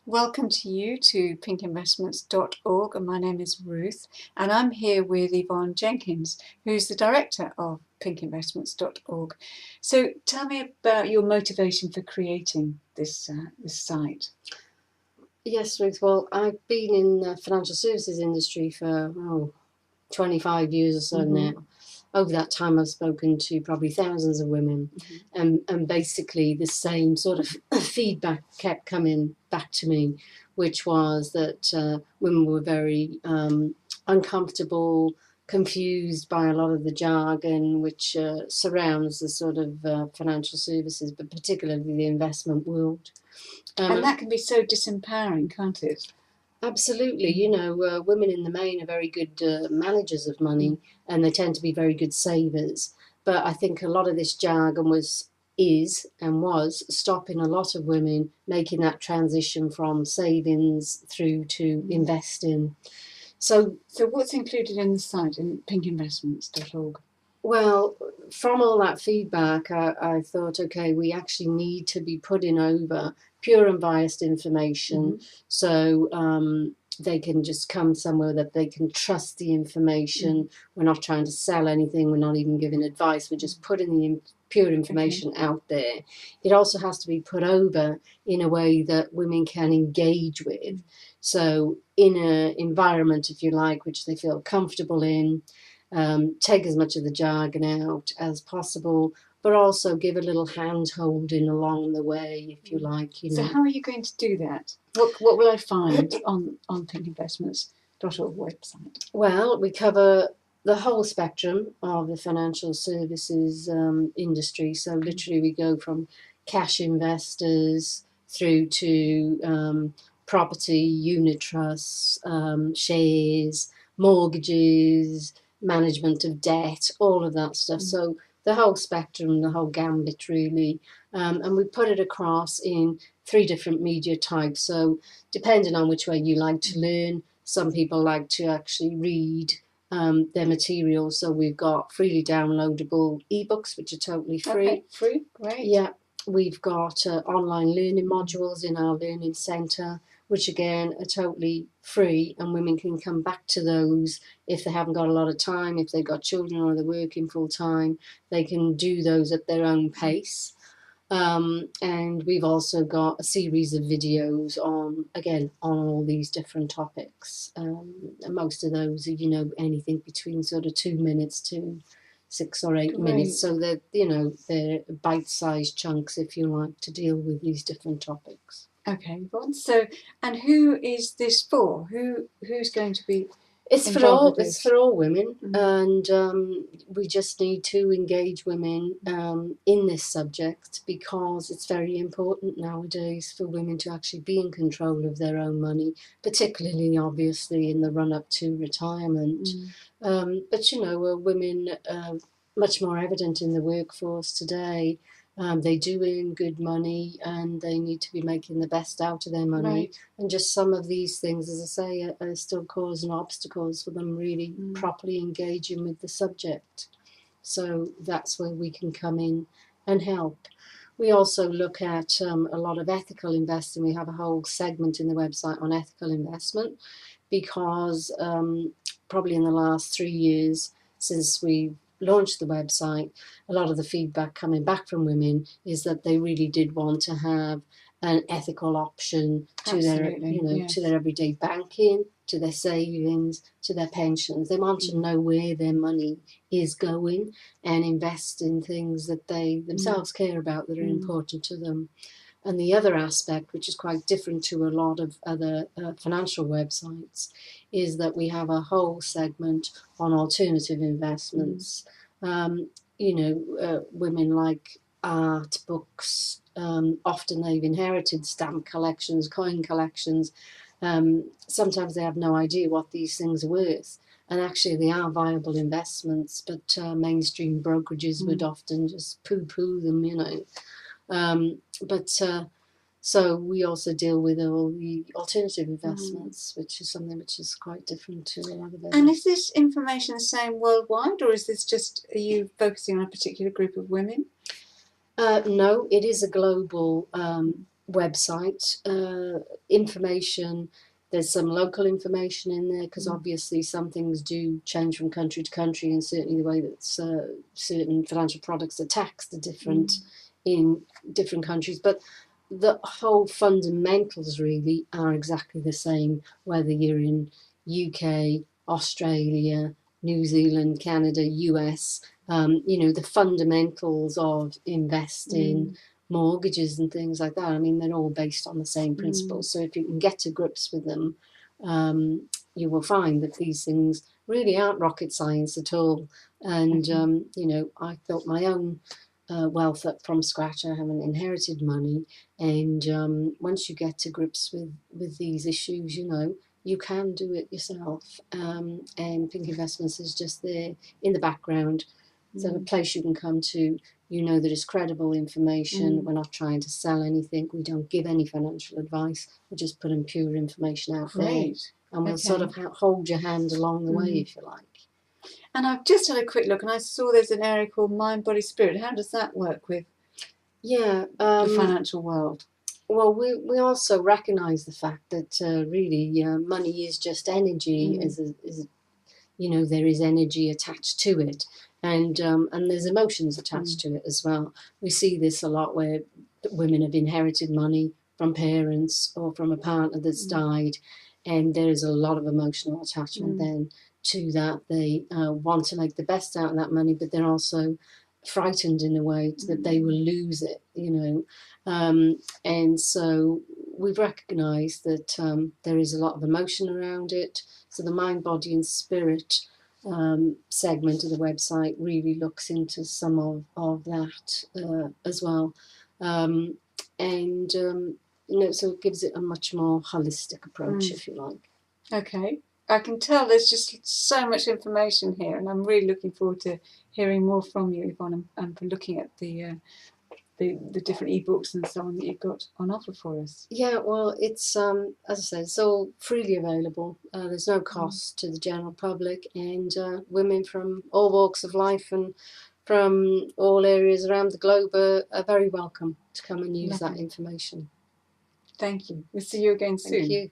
Welcome to you to pinkinvestments.org, and my name is Ruth, and I'm here with Yvonne Jenkins, who's the director of pinkinvestments.org. So tell me about your motivation for creating this site. Yes, Ruth. Well, I've been in the financial services industry for 25 years or so now. Over that time, I've spoken to probably thousands of women, and basically the same sort of feedback kept coming back to me, which was that women were very uncomfortable, confused by a lot of the jargon which surrounds the sort of financial services, but particularly the investment world. And that can be so disempowering, can't it? Absolutely. Women in the main are very good managers of money, and they tend to be very good savers. But I think a lot of this jargon was stopping a lot of women making that transition from savings through to investing. So what's included in the site in pinkinvestments.org? Well, from all that feedback, I thought, okay, we actually need to be putting over pure unbiased information, so they can just come somewhere that they can trust the information. We're not trying to sell anything. We're not even giving advice. We're just putting the pure information out there. It also has to be put over in a way that women can engage with. So in an environment, if you like, which they feel comfortable in. Take as much of the jargon out as possible, but also give a little hand holding along the way, if you like. So how are you going to do that? What will I find on pinkinvestments.org website? Well, we cover the whole spectrum of the financial services industry. So literally we go from cash investors through to property, unit trusts, shares, mortgages, management of debt, all of that stuff. So the whole spectrum, the whole gambit really. And we put it across in 3 different media types. So depending on which way you like to learn, some people like to actually read their material. So we've got freely downloadable ebooks, which are totally free. Okay, free, great. Yeah. We've got online learning modules in our learning centre, which again are totally free, and women can come back to those if they haven't got a lot of time, if they've got children or they're working full time, they can do those at their own pace. And we've also got a series of videos on all these different topics. And most of those are, anything between sort of 2 minutes to 6 or 8 minutes. So they're bite-sized chunks, if you like, to deal with these different topics. Okay, Yvonne. So, and who is this for? Who's going to be? It's for all women, and we just need to engage women in this subject, because it's very important nowadays for women to actually be in control of their own money, particularly obviously in the run-up to retirement. But women are much more evident in the workforce today. They do earn good money, and they need to be making the best out of their money. Right. And just some of these things, as I say, are still causing obstacles for them really properly engaging with the subject. So that's where we can come in and help. We also look at a lot of ethical investing. We have a whole segment in the website on ethical investment, because probably in the last 3 years since we launched the website, a lot of the feedback coming back from women is that they really did want to have an ethical option to to their everyday banking, to their savings, to their pensions. They want to know where their money is going and invest in things that they themselves care about, that are important to them. And the other aspect, which is quite different to a lot of other financial websites, is that we have a whole segment on alternative investments. Women like art, books. Often they've inherited stamp collections, coin collections. Sometimes they have no idea what these things are worth. And actually they are viable investments, but mainstream brokerages would often just poo-poo them, So we also deal with all the alternative investments, which is something which is quite different to a lot of them. And is this information the same worldwide, or is this just, are you focusing on a particular group of women? No, it is a global website, information. There's some local information in there because obviously some things do change from country to country, and certainly the way that certain financial products are taxed are different in different countries. But the whole fundamentals really are exactly the same, whether you're in UK, Australia, New Zealand, Canada, US. The fundamentals of investing, mortgages and things like that. I mean, they're all based on the same principles. So if you can get to grips with them, you will find that these things really aren't rocket science at all. And, I built my own wealth up from scratch. I haven't inherited money. And once you get to grips with these issues, you can do it yourself. And Pink Investments is just there in the background. So a place you can come to, that it's credible information. We're not trying to sell anything. We don't give any financial advice. We're just putting pure information out there. And we'll sort of hold your hand along the way, if you like. And I've just had a quick look, and I saw there's an area called Mind, Body, Spirit. How does that work with the financial world? Well, we also recognise the fact that really money is just energy. There is energy attached to it, and there's emotions attached to it as well. We see this a lot where women have inherited money from parents or from a partner that's died, and there's a lot of emotional attachment then to that. They want to make the best out of that money, but they're also frightened in a way that they will lose it, and so we've recognised that there is a lot of emotion around it. So the Mind, Body and Spirit segment of the website really looks into some of that as well, so it gives it a much more holistic approach, if you like. Okay. I can tell there's just so much information here, and I'm really looking forward to hearing more from you, Yvonne, and for looking at the different ebooks and so on that you've got on offer for us. Yeah, well, it's as I said, it's all freely available. There's no cost to the general public, and women from all walks of life and from all areas around the globe are very welcome to come and use that information. Thank you. We'll see you again soon. Thank you.